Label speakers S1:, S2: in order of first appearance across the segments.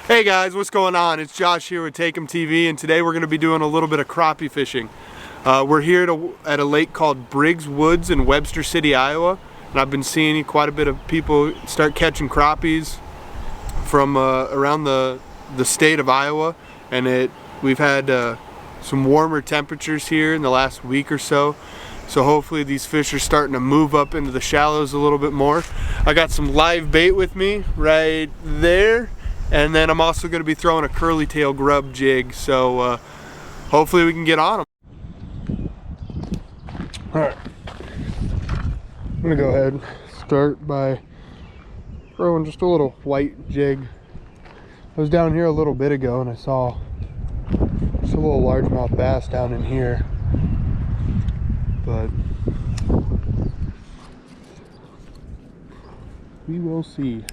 S1: Hey guys, what's going on? It's Josh here with Take 'em TV, and today we're going to be doing a little bit of crappie fishing. We're here at a lake called Briggs Woods in Webster City, Iowa, and I've been seeing quite a bit of people start catching crappies from around the state of Iowa, and we've had some warmer temperatures here in the last week or so. So hopefully these fish are starting to move up into the shallows a little bit more. I got some live bait with me right there. And then I'm also going to be throwing a curly tail grub jig, so hopefully we can get on them. Alright, I'm going to go ahead and start by throwing just a little white jig. I was down here a little bit ago and I saw just a little largemouth bass down in here, but we will see.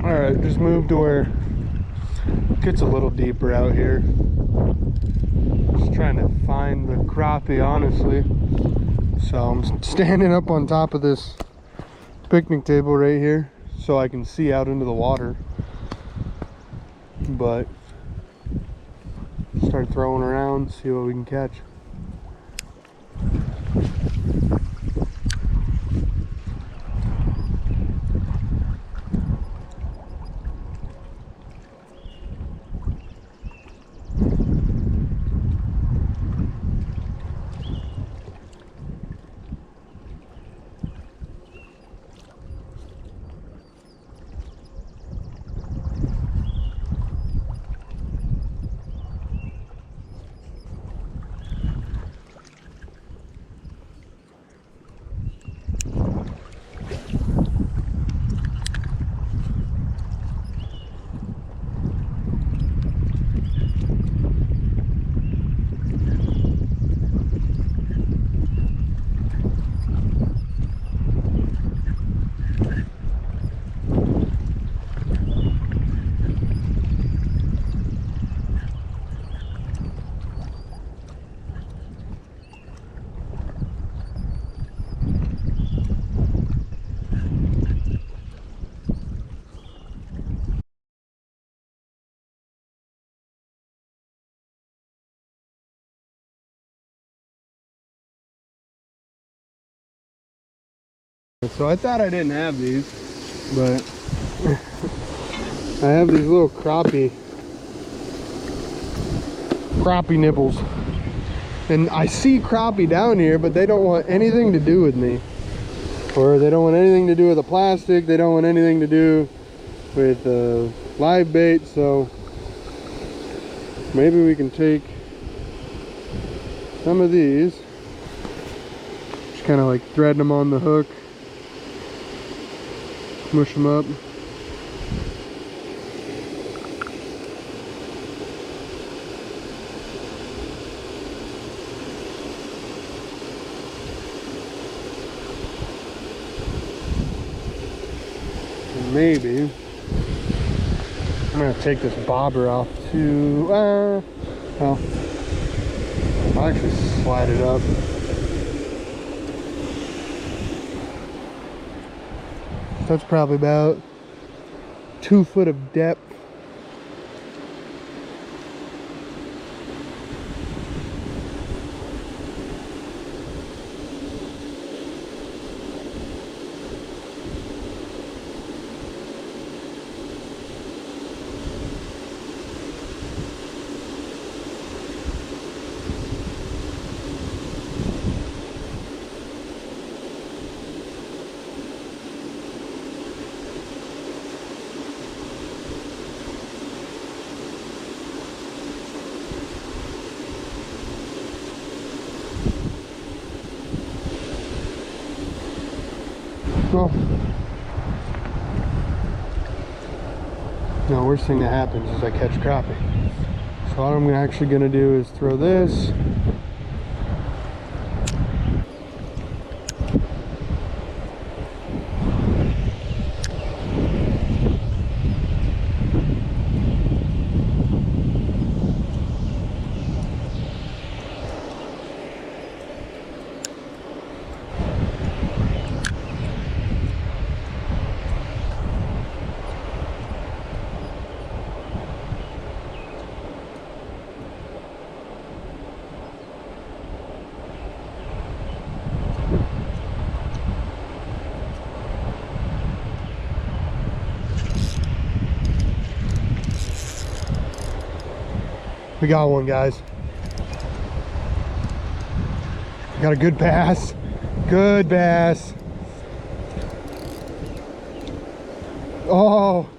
S1: Alright, just moved to where it gets a little deeper out here. Just trying to find the crappie, honestly. So I'm standing up on top of this picnic table right here so I can see out into the water. But start throwing around, see what we can catch. So I thought I didn't have these, but I have these little crappie nibbles. And I see crappie down here, but they don't want anything to do with me. Or they don't want anything to do with the plastic, they don't want anything to do with live bait, so maybe we can take some of these, just kind of like threading them on the hook. Mush them up. And maybe I'm gonna take this bobber off too. Well, I'll actually slide it up. That's probably about 2 foot of depth. Well, no, worst thing that happens is I catch crappie. So what I'm actually gonna do is throw this. We got one, guys. We got a good bass. Good bass. Oh.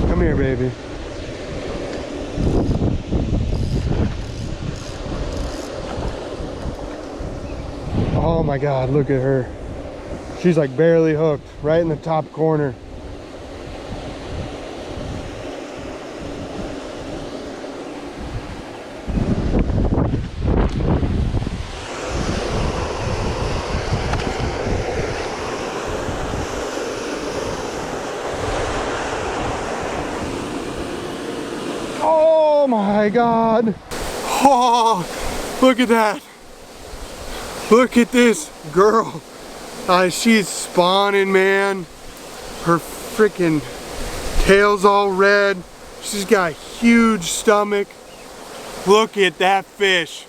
S1: Come here, baby. Oh my God, look at her. She's like barely hooked, right in the top corner. Oh my God. Oh, look at that. Look at this girl. She's spawning, man. Her freaking tail's all red. She's got a huge stomach. Look at that fish.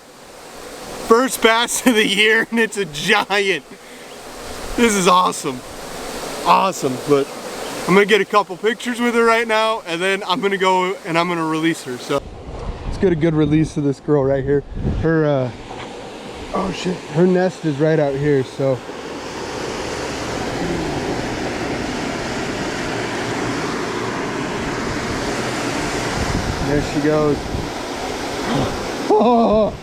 S1: First bass of the year, and it's a giant. This is awesome. Awesome, but I'm gonna get a couple pictures with her right now, and then I'm gonna go and I'm gonna release her. So let's get a good release of this girl right here. Her, oh shit, her nest is right out here, so. There she goes. Oh,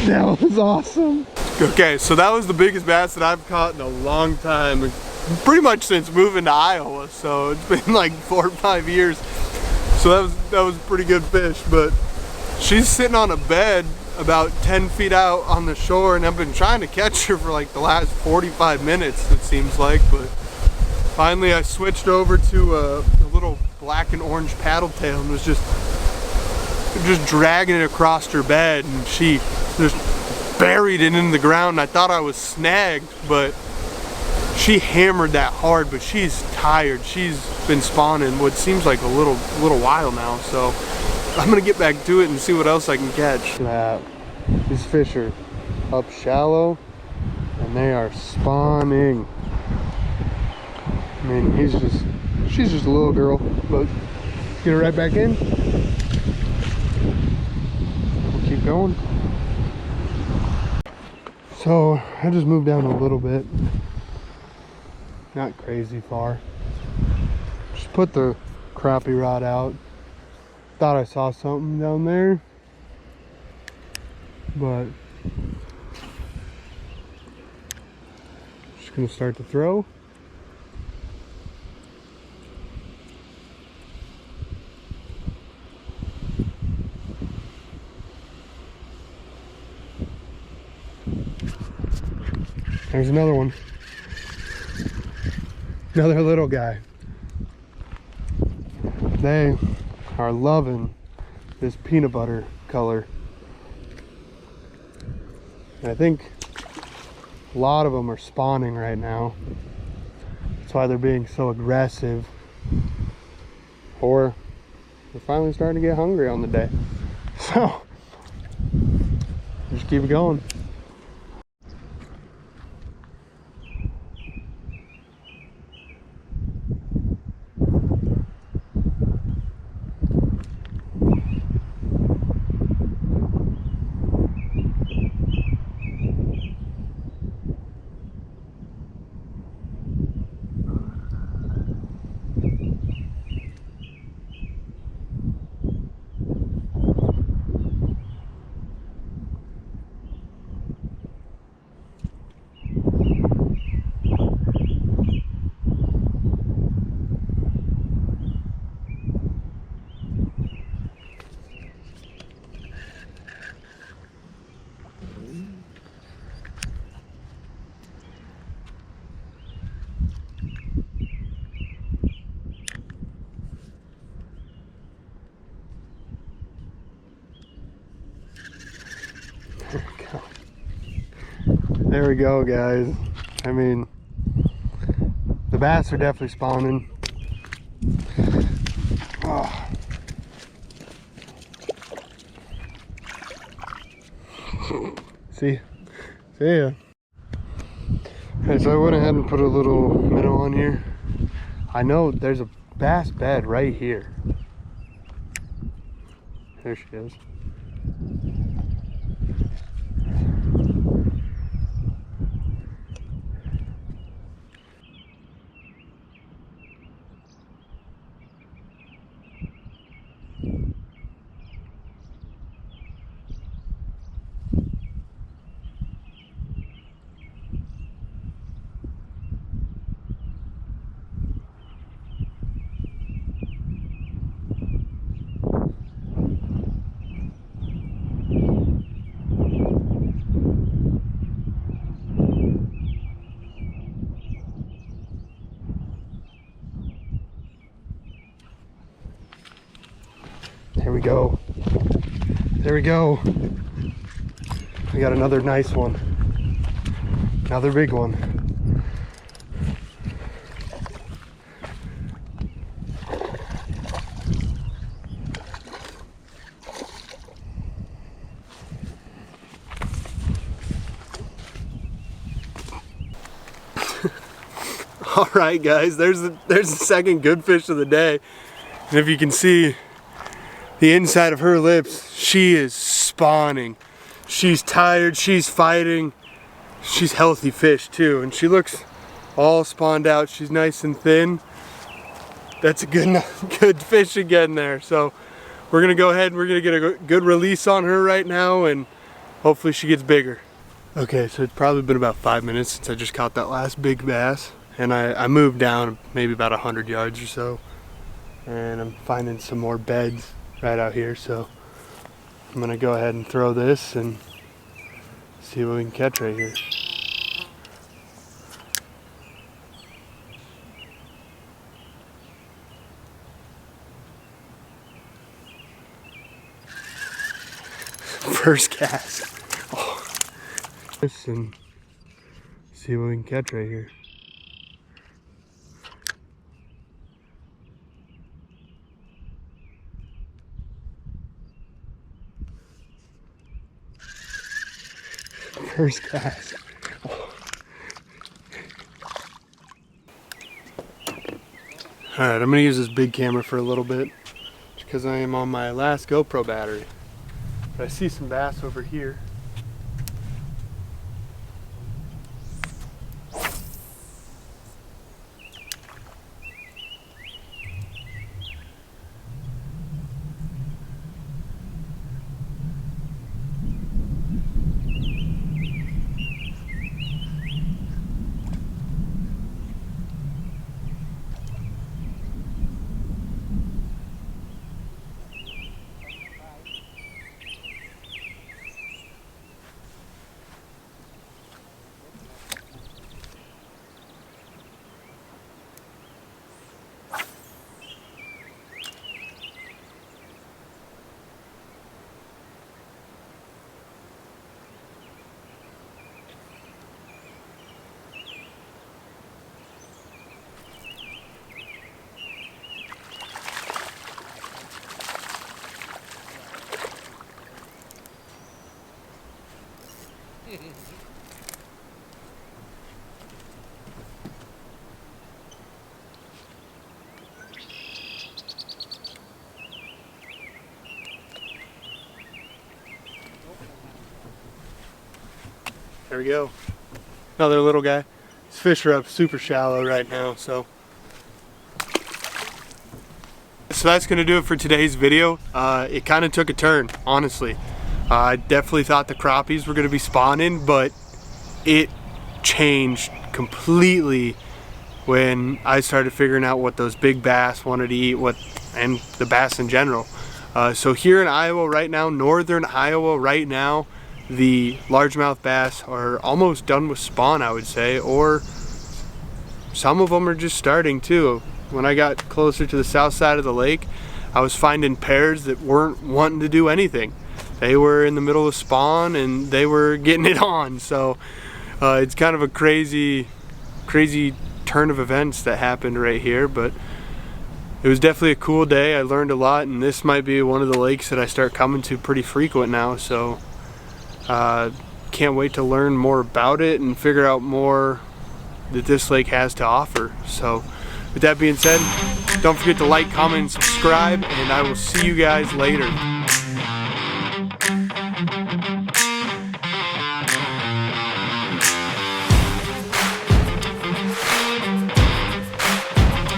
S1: that was awesome. Okay, so that was the biggest bass that I've caught in a long time. Pretty much since moving to Iowa, so it's been like 4 or 5 years. So that was a pretty good fish, but she's sitting on a bed about 10 feet out on the shore, and I've been trying to catch her for like the last 45 minutes, it seems like, but finally I switched over to a little black and orange paddle tail and was just dragging it across her bed, and she just buried it in the ground. I thought I was snagged, but she hammered that hard, but she's tired. She's been spawning what seems like a little while now, so I'm gonna get back to it and see what else I can catch. These fish are up shallow and they are spawning. I mean, she's just a little girl, but get her right back in. We'll keep going. So I just moved down a little bit, not crazy far. Just put the crappie rod out. Thought I saw something down there, but just gonna start to throw. There's another one. Another little guy. They are loving this peanut butter color. And I think a lot of them are spawning right now. That's why they're being so aggressive. Or they're finally starting to get hungry on the day. So, just keep it going. There we go, guys. I mean, the bass are definitely spawning. Oh. See ya. Okay, so I went ahead and put a little minnow on here. I know there's a bass bed right here. There she is. There we go. There we go. We got another nice one. Another big one. All right, guys, there's the second good fish of the day. And if you can see the inside of her lips, she is spawning. She's tired, she's fighting. She's healthy fish too, and she looks all spawned out. She's nice and thin. That's a good fish again there. So we're gonna go ahead and we're gonna get a good release on her right now, and hopefully she gets bigger. Okay, so it's probably been about 5 minutes since I just caught that last big bass, and I moved down maybe about 100 yards or so, and I'm finding some more beds right out here. So I'm gonna go ahead and throw this and see what we can catch right here. First cast. Oh. And see what we can catch right here. First cast. Oh. Alright, I'm going to use this big camera for a little bit because I am on my last GoPro battery. But I see some bass over here. There we go. Another little guy. These fish are up super shallow right now, so that's gonna do it for today's video. It kind of took a turn, honestly. I definitely thought the crappies were gonna be spawning, but it changed completely when I started figuring out what those big bass wanted to eat, and the bass in general. So here in Iowa right now, northern Iowa right now, the largemouth bass are almost done with spawn, I would say, or some of them are just starting too. When I got closer to the south side of the lake, I was finding pairs that weren't wanting to do anything. They were in the middle of spawn and they were getting it on. So It's kind of a crazy turn of events that happened right here, but it was definitely a cool day. I learned a lot, and this might be one of the lakes that I start coming to pretty frequent now, so can't wait to learn more about it and figure out more that this lake has to offer. So with that being said, don't forget to like, comment, and subscribe, and I will see you guys later.